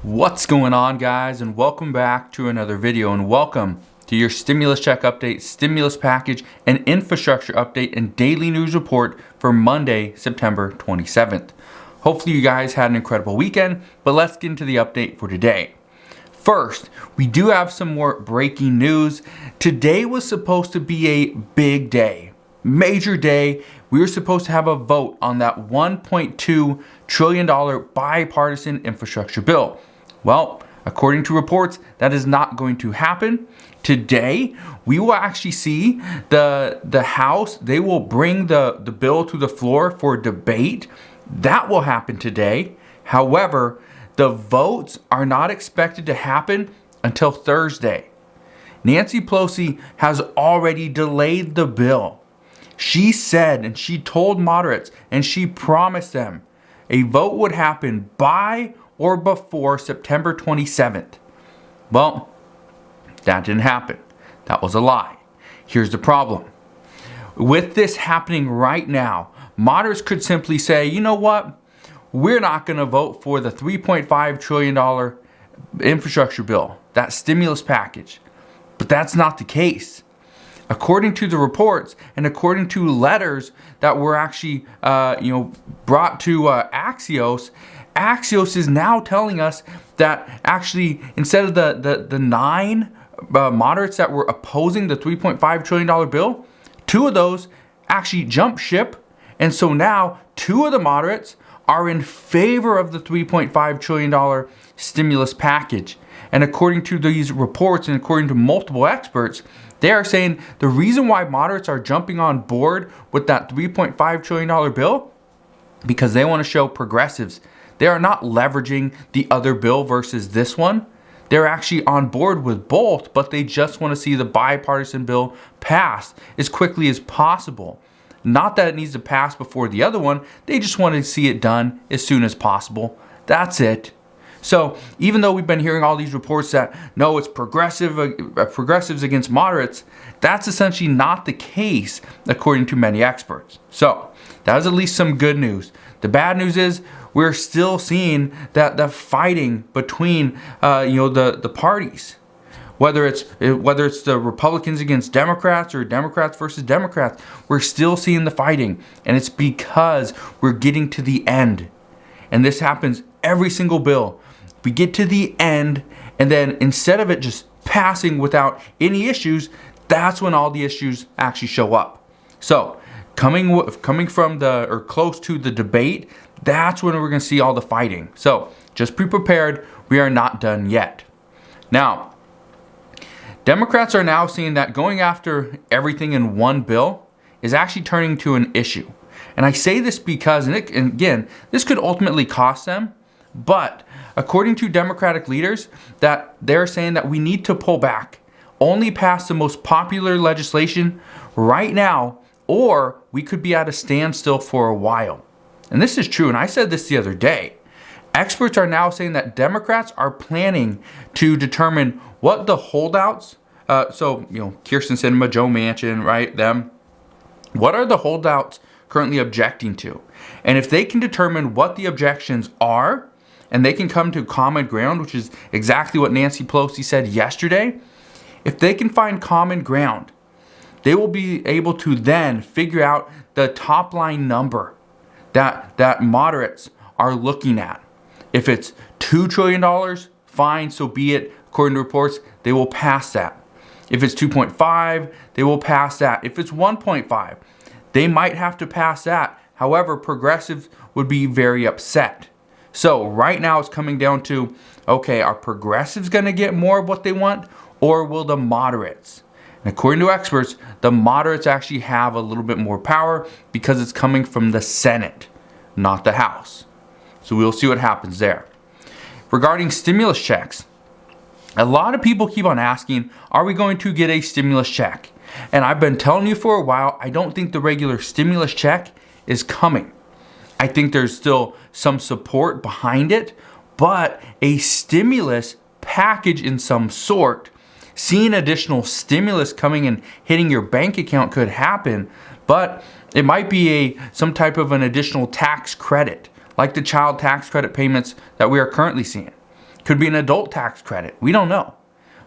What's going on, guys, and welcome back to another video, and welcome to your stimulus check update, stimulus package, and infrastructure update and daily news report for Monday, September 27th. Hopefully you guys had an incredible weekend, but let's get into the update for today. First, we do have some more breaking news. Today was supposed to be a big day, major day. We were supposed to have a vote on that $1.2 trillion bipartisan infrastructure bill. Well, according to reports, that is not going to happen. Today, we will actually see the House, they will bring the bill to the floor for debate. That will happen today. However, the votes are not expected to happen until Thursday. Nancy Pelosi has already delayed the bill. She said, and she told moderates, and she promised them a vote would happen by or before September 27th. Well, that didn't happen. That was a lie. Here's the problem. With this happening right now, moderates could simply say, you know what? We're not going to vote for the $3.5 trillion infrastructure bill, that stimulus package. But that's not the case. According to the reports and according to letters that were actually brought to Axios, Axios is now telling us that actually instead of the nine moderates that were opposing the $3.5 trillion bill, two of those actually jumped ship. And so now two of the moderates are in favor of the $3.5 trillion stimulus package. And according to these reports and according to multiple experts, they are saying the reason why moderates are jumping on board with that $3.5 trillion bill, because they want to show progressives. They are not leveraging the other bill versus this one. They're actually on board with both, but they just want to see the bipartisan bill passed as quickly as possible. Not that it needs to pass before the other one. They just want to see it done as soon as possible. That's it. So even though we've been hearing all these reports that no, it's progressives against moderates, that's essentially not the case according to many experts. So that is at least some good news. The bad news is we're still seeing that the fighting between the parties, whether it's the Republicans against Democrats or Democrats versus Democrats, we're still seeing the fighting, and it's because we're getting to the end, and this happens every single bill. We get to the end, and then instead of it just passing without any issues, that's when all the issues actually show up. So coming from or close to the debate, that's when we're going to see all the fighting. So just be prepared. We are not done yet. Now, Democrats are now seeing that going after everything in one bill is actually turning to an issue. And I say this because, and again, this could ultimately cost them, but according to Democratic leaders, that they're saying that we need to pull back, only pass the most popular legislation right now, or we could be at a standstill for a while. And this is true, and I said this the other day. Experts are now saying that Democrats are planning to determine what the holdouts, Kyrsten Sinema, Joe Manchin, right, them, what are the holdouts currently objecting to? And if they can determine what the objections are, and they can come to common ground, which is exactly what Nancy Pelosi said yesterday, if they can find common ground, they will be able to then figure out the top line number that moderates are looking at. If it's $2 trillion, fine, so be it. According to reports, they will pass that. If it's 2.5, they will pass that. If it's 1.5, they might have to pass that. However, progressives would be very upset. So right now it's coming down to, okay, are progressives going to get more of what they want, or will the moderates? And according to experts, the moderates actually have a little bit more power because it's coming from the Senate, not the House. So we'll see what happens there. Regarding stimulus checks, a lot of people keep on asking, are we going to get a stimulus check? And I've been telling you for a while, I don't think the regular stimulus check is coming. I think there's still some support behind it, but a stimulus package in some sort, seeing additional stimulus coming and hitting your bank account could happen, but it might be some type of an additional tax credit, like the child tax credit payments that we are currently seeing. Could be an adult tax credit. We don't know.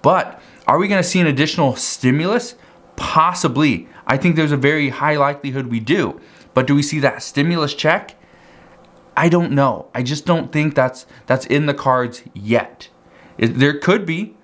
But are we going to see an additional stimulus? Possibly. I think there's a very high likelihood we do. But do we see that stimulus check? I don't know. I just don't think that's in the cards yet. There could be,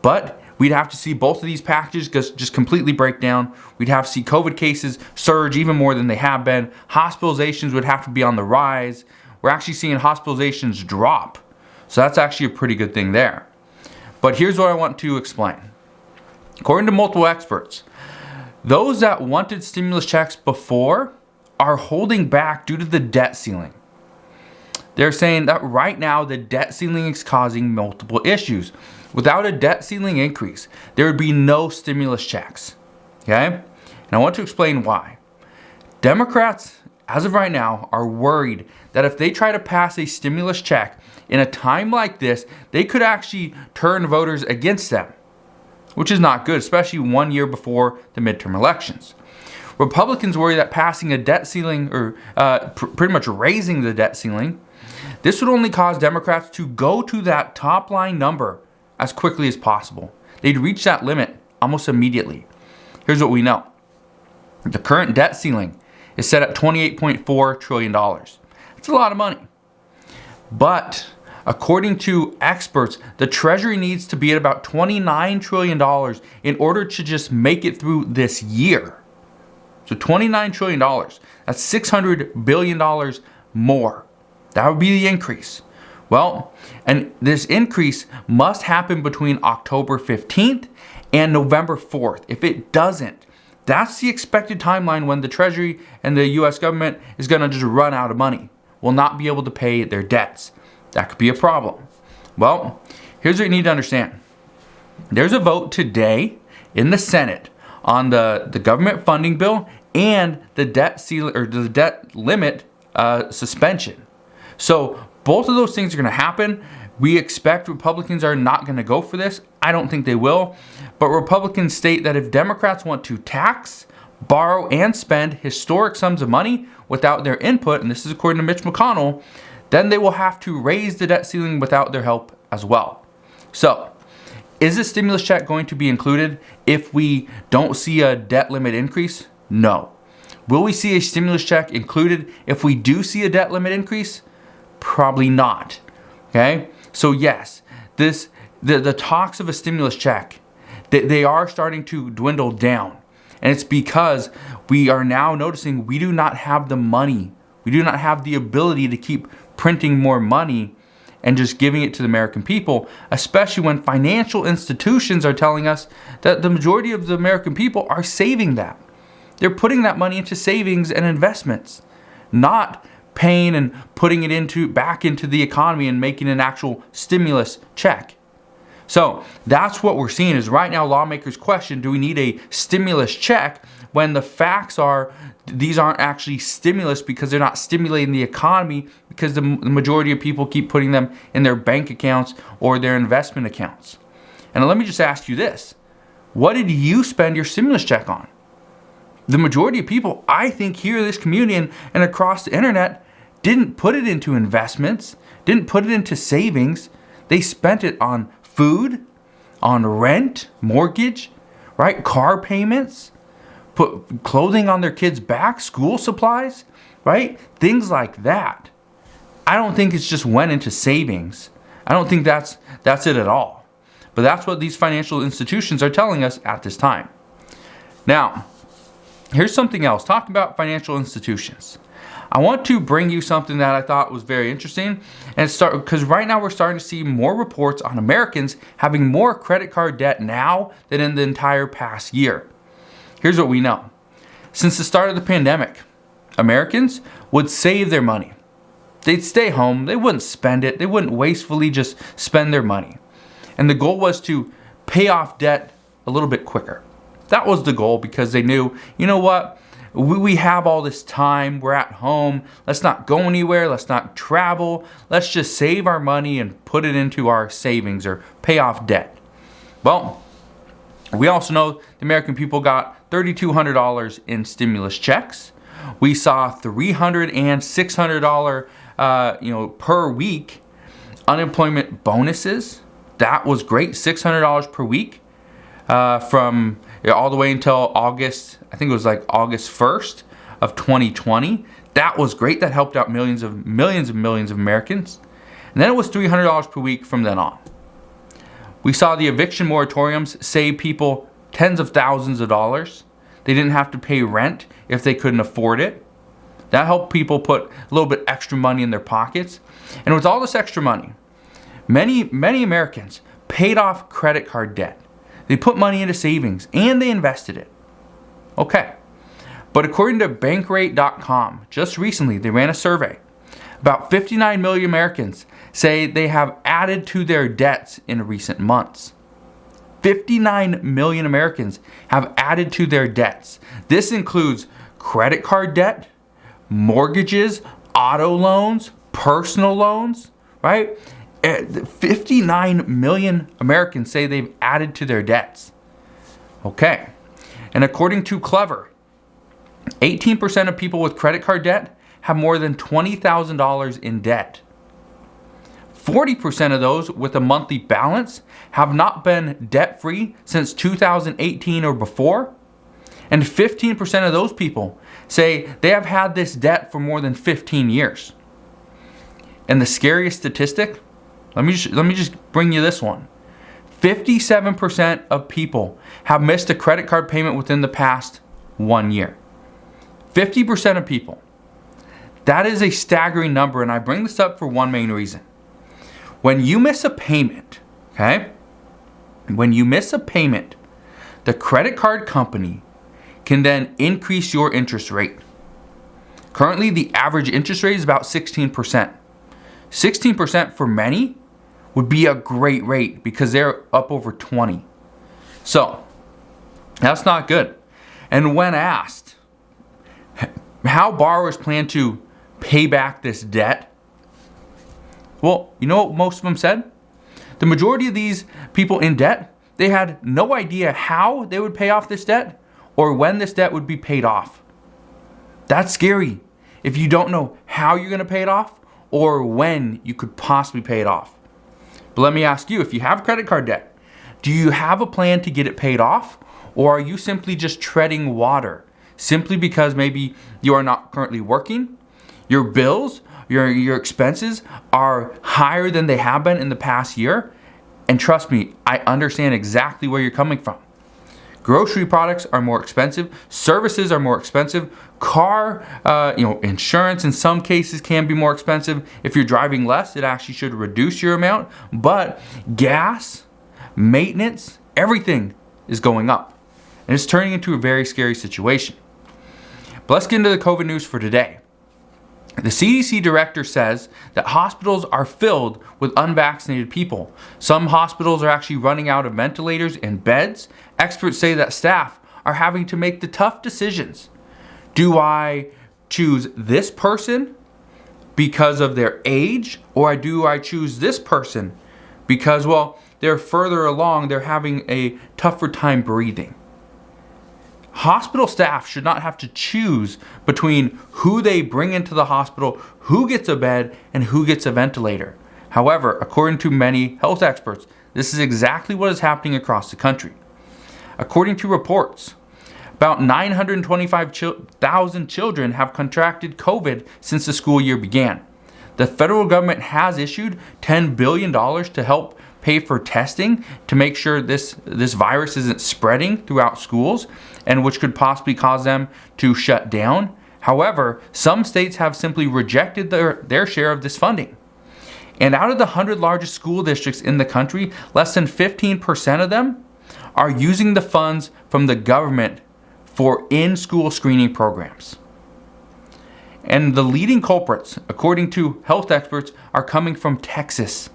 but we'd have to see both of these packages just completely break down. We'd have to see COVID cases surge even more than they have been. Hospitalizations would have to be on the rise. We're actually seeing hospitalizations drop. So that's actually a pretty good thing there. But here's what I want to explain. According to multiple experts, those that wanted stimulus checks before are holding back due to the debt ceiling. They're saying that right now the debt ceiling is causing multiple issues. Without a debt ceiling increase, there would be no stimulus checks. Okay? And I want to explain why. Democrats, as of right now, are worried that if they try to pass a stimulus check in a time like this, they could actually turn voters against them, which is not good, especially 1 year before the midterm elections. Republicans worry that passing a debt ceiling, or pretty much raising the debt ceiling, this would only cause Democrats to go to that top line number as quickly as possible. They'd reach that limit almost immediately. Here's what we know. The current debt ceiling is set at $28.4 trillion. That's a lot of money. But according to experts, the Treasury needs to be at about $29 trillion in order to just make it through this year. So $29 trillion, that's $600 billion more. That would be the increase. Well, and this increase must happen between October 15th and November 4th. If it doesn't, that's the expected timeline when the Treasury and the US government is going to just run out of money, will not be able to pay their debts. That could be a problem. Well, here's what you need to understand. There's a vote today in the Senate on the government funding bill and the debt ceiling, or the debt limit suspension. So both of those things are going to happen. We expect Republicans are not going to go for this. I don't think they will. But Republicans state that if Democrats want to tax, borrow, and spend historic sums of money without their input, and this is according to Mitch McConnell, then they will have to raise the debt ceiling without their help as well. So, is the stimulus check going to be included if we don't see a debt limit increase? No. Will we see a stimulus check included if we do see a debt limit increase? Probably not. Okay? So yes, the talks of a stimulus check, they are starting to dwindle down. And it's because we are now noticing we do not have the money. We do not have the ability to keep printing more money and just giving it to the American people, especially when financial institutions are telling us that the majority of the American people are saving that. They're putting that money into savings and investments, not paying and putting it back into the economy and making an actual stimulus check. So that's what we're seeing is right now lawmakers question, do we need a stimulus check, when the facts are these aren't actually stimulus because they're not stimulating the economy, because the majority of people keep putting them in their bank accounts or their investment accounts. And let me just ask you this. What did you spend your stimulus check on? The majority of people, I think, here in this community and across the internet didn't put it into investments, didn't put it into savings. They spent it on food, on rent, mortgage, right? Car payments, put clothing on their kids' back, school supplies, right? Things like that. I don't think it's just went into savings. I don't think that's it at all. But that's what these financial institutions are telling us at this time. Now, here's something else. Talking about financial institutions. I want to bring you something that I thought was very interesting, and because right now we're starting to see more reports on Americans having more credit card debt now than in the entire past year. Here's what we know. Since the start of the pandemic, Americans would save their money. They'd stay home, they wouldn't spend it, they wouldn't wastefully just spend their money. And the goal was to pay off debt a little bit quicker. That was the goal, because they knew, you know what? We have all this time, we're at home, let's not go anywhere, let's not travel, let's just save our money and put it into our savings or pay off debt. Well, we also know the American people got $3,200 in stimulus checks. We saw $300 and $600 per week Unemployment bonuses, that was great, $600 per week from all the way until August, I think it was like August 1st of 2020. That was great. That helped out millions of Americans. And then it was $300 per week from then on. We saw the eviction moratoriums save people tens of thousands of dollars. They didn't have to pay rent if they couldn't afford it. That helped people put a little bit extra money in their pockets. And with all this extra money, many Americans paid off credit card debt. They put money into savings and they invested it. Okay. But according to Bankrate.com, just recently they ran a survey. About 59 million Americans say they have added to their debts in recent months. 59 million Americans have added to their debts. This includes credit card debt, mortgages, auto loans, personal loans, right? 59 million Americans say they've added to their debts. Okay. And according to Clever, 18% of people with credit card debt have more than $20,000 in debt. 40% of those with a monthly balance have not been debt-free since 2018 or before. And 15% of those people say they have had this debt for more than 15 years. And the scariest statistic, let me just bring you this one. 57% of people have missed a credit card payment within the past 1 year. 50% of people. That is a staggering number, and I bring this up for one main reason. When you miss a payment, okay? When you miss a payment, the credit card company can then increase your interest rate. Currently, the average interest rate is about 16%. 16% for many would be a great rate because they're up over 20. So, that's not good. And when asked how borrowers plan to pay back this debt, well, you know what most of them said? The majority of these people in debt, they had no idea how they would pay off this debt or when this debt would be paid off. That's scary if you don't know how you're going to pay it off or when you could possibly pay it off. But let me ask you, if you have credit card debt, do you have a plan to get it paid off, or are you simply just treading water simply because maybe you are not currently working? Your bills, your expenses are higher than they have been in the past year. And trust me, I understand exactly where you're coming from. Grocery products are more expensive. Services are more expensive. Car, insurance in some cases can be more expensive. If you're driving less, it actually should reduce your amount. But gas, maintenance, everything is going up. And it's turning into a very scary situation. But let's get into the COVID news for today. The CDC director says that hospitals are filled with unvaccinated people. Some hospitals are actually running out of ventilators and beds. Experts say that staff are having to make the tough decisions. Do I choose this person because of their age, or do I choose this person because, well, they're further along, they're having a tougher time breathing? Hospital staff should not have to choose between who they bring into the hospital, who gets a bed, and who gets a ventilator. However, according to many health experts, this is exactly what is happening across the country. According to reports, about 925,000 children have contracted COVID since the school year began. The federal government has issued $10 billion to help pay for testing to make sure this virus isn't spreading throughout schools, and which could possibly cause them to shut down. However, some states have simply rejected their share of this funding. And out of the 100 largest school districts in the country, less than 15% of them are using the funds from the government for in-school screening programs. And the leading culprits, according to health experts, are coming from Texas.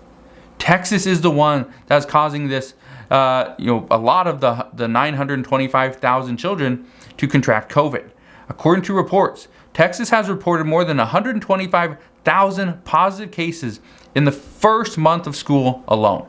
Texas is the one that's causing this, a lot of the 925,000 children to contract COVID. According to reports, Texas has reported more than 125,000 positive cases in the first month of school alone.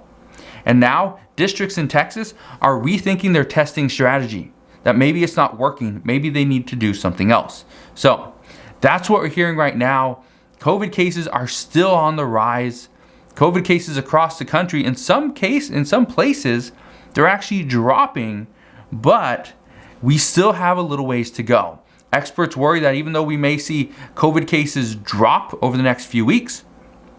And now, districts in Texas are rethinking their testing strategy. That maybe it's not working, maybe they need to do something else. So, that's what we're hearing right now. COVID cases are still on the rise. COVID cases across the country, in some places, they're actually dropping, but we still have a little ways to go. Experts worry that even though we may see COVID cases drop over the next few weeks,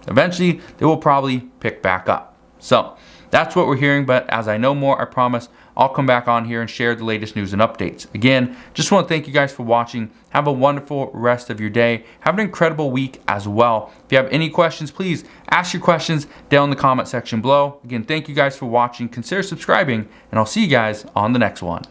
eventually they will probably pick back up. So that's what we're hearing, but as I know more, I promise I'll come back on here and share the latest news and updates. Again, just want to thank you guys for watching. Have a wonderful rest of your day. Have an incredible week as well. If you have any questions, please ask your questions down in the comment section below. Again, thank you guys for watching. Consider subscribing, and I'll see you guys on the next one.